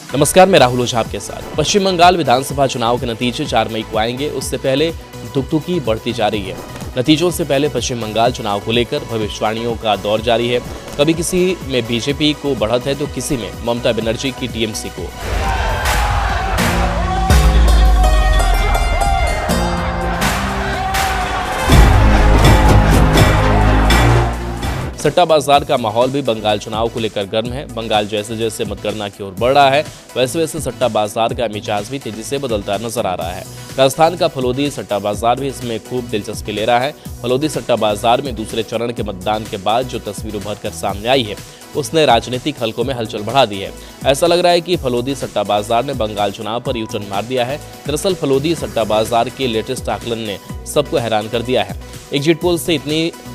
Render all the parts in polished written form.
नमस्कार, मैं राहुल ओझा आपके साथ। पश्चिम बंगाल विधानसभा चुनाव के नतीजे 4 मई को आएंगे। उससे पहले धुकधुकी बढ़ती जा रही है। नतीजों से पहले पश्चिम बंगाल चुनाव को लेकर भविष्यवाणियों का दौर जारी है। कभी किसी में बीजेपी को बढ़त है तो किसी में ममता बनर्जी की टीएमसी को। सट्टा बाजार का माहौल भी बंगाल चुनाव को लेकर गर्म है। बंगाल जैसे जैसे मतगणना की ओर बढ़ रहा है, वैसे वैसे सट्टा बाजार का मिजाज भी तेजी से बदलता नजर आ रहा है। राजस्थान का फलोदी सट्टा बाजार भी इसमें खूब दिलचस्पी ले रहा है। फलोदी सट्टा बाजार में दूसरे चरण के मतदान के बाद जो तस्वीर उभर कर सामने आई है, उसने राजनीतिक हलकों में हलचल बढ़ा दी है। ऐसा लग रहा है कि फलोदी सट्टा बाजार ने बंगाल चुनाव पर यूटर्न मार दिया है। दरअसल फलोदी सट्टा बाजार के लेटेस्ट आकलन ने सबको हैरान कर दिया है। एग्जिट पोल से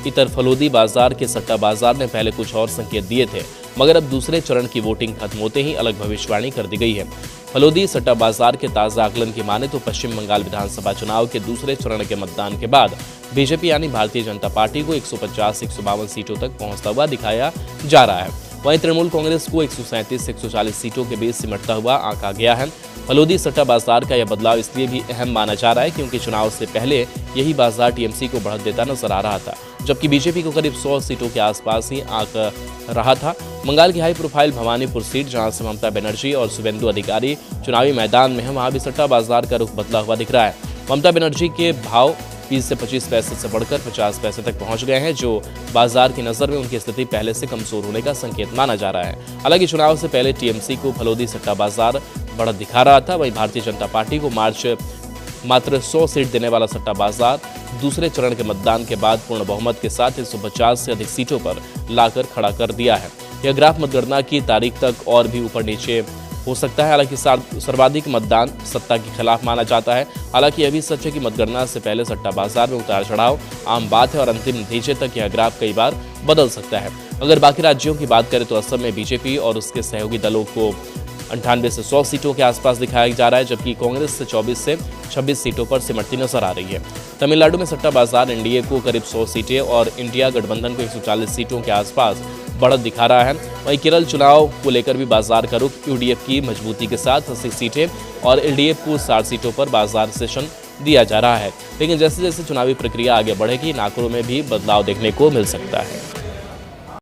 इतर फलोदी बाजार के सट्टा बाजार ने पहले कुछ और संकेत दिए थे, मगर अब दूसरे चरण की वोटिंग खत्म होते ही अलग भविष्यवाणी कर दी गई है। फलोदी सट्टा बाजार के ताजा आकलन की माने तो पश्चिम बंगाल विधानसभा चुनाव के दूसरे चरण के मतदान के बाद बीजेपी यानी भारतीय जनता पार्टी को 150 से 152 सीटों तक पहुंचता हुआ दिखाया जा रहा है। वहीं तृणमूल कांग्रेस को 137 से 140 सीटों के बीच सिमटता हुआ आंका गया है। फलोदी सट्टा बाजार का यह बदलाव इसलिए भी अहम माना जा रहा है क्योंकि चुनाव से पहले यही बाजार टीएमसी को बढ़त देता नजर आ रहा था, जबकि बीजेपी को करीब 100 सीटों के आसपास ही आंक रहा था। बंगाल की हाई प्रोफाइल भवानीपुर सीट, जहां से ममता बनर्जी और शुभेंदु अधिकारी चुनावी मैदान में हैं, वहां भी सट्टा बाजार का रुख बदला हुआ दिख रहा है। ममता बनर्जी के भाव 20 से 25 पैसे से बढ़कर 50 पैसे तक पहुंच गए हैं, जो बाजार की नज़र में उनकी स्थिति पहले से कमजोर होने का संकेत माना जा रहा है। हालांकि चुनाव से पहले टीएमसी को फलोदी सट्टा बाजार बढ़त दिखा रहा था, वहीं भारतीय जनता पार्टी को मात्र 100 सीट देने वाला सट्टा बाजार दूसरे चरण के मतदान के बाद पूर्ण बहुमत के साथ 150 से अधिक सीटों पर लाकर खड़ा कर दिया है। यह ग्राफ मतगणना की तारीख तक और भी ऊपर नीचे हो सकता है। हालांकि सर्वाधिक मतदान सत्ता के खिलाफ माना जाता है। हालांकि यह भी सच है कि मतगणना से पहले सट्टा बाजार में उतार चढ़ाव आम बात है और अंतिम नतीजे तक यह ग्राफ कई बार बदल सकता है। अगर बाकी राज्यों की बात करें तो असम में बीजेपी और उसके सहयोगी दलों को 98 से 100 सीटों के आसपास दिखाया जा रहा है, जबकि कांग्रेस से 24 से 26 सीटों पर सिमटती नजर आ रही है। तमिलनाडु में सट्टा बाजार एनडीए को करीब 100 सीटें और इंडिया गठबंधन को 140 सीटों के आसपास बढ़त दिखा रहा है। वहीं केरल चुनाव को लेकर भी बाजार का रुख यूडीएफ की मजबूती के साथ 80 सीटें और एलडीएफ को 60 सीटों पर बाजार सेशन दिया जा रहा है। लेकिन जैसे जैसे चुनावी प्रक्रिया आगे बढ़ेगी, इन आंकड़ों में भी बदलाव देखने को मिल सकता है।